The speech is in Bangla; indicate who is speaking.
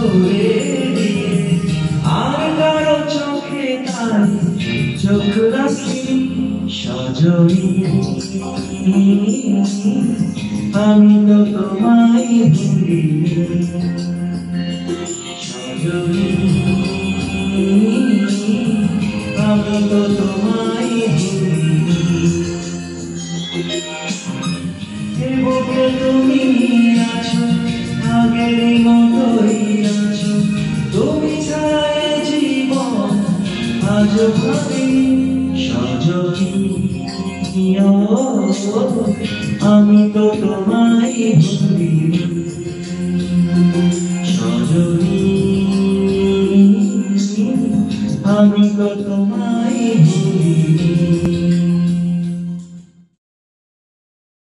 Speaker 1: ধরে দিয়ে আর কারো চোখে তাই চোখ রাখি সজনী আমি তো তোমায় ভুলি সজনী আমি তো তোমায় ভুলি বুকে তুমি আছো আগের মতোই আছো তুমি ছাড়া জীবন আজ ভাবি সজনী আমি তো তোমায় ভুলি সজনী আমি তো তোমায়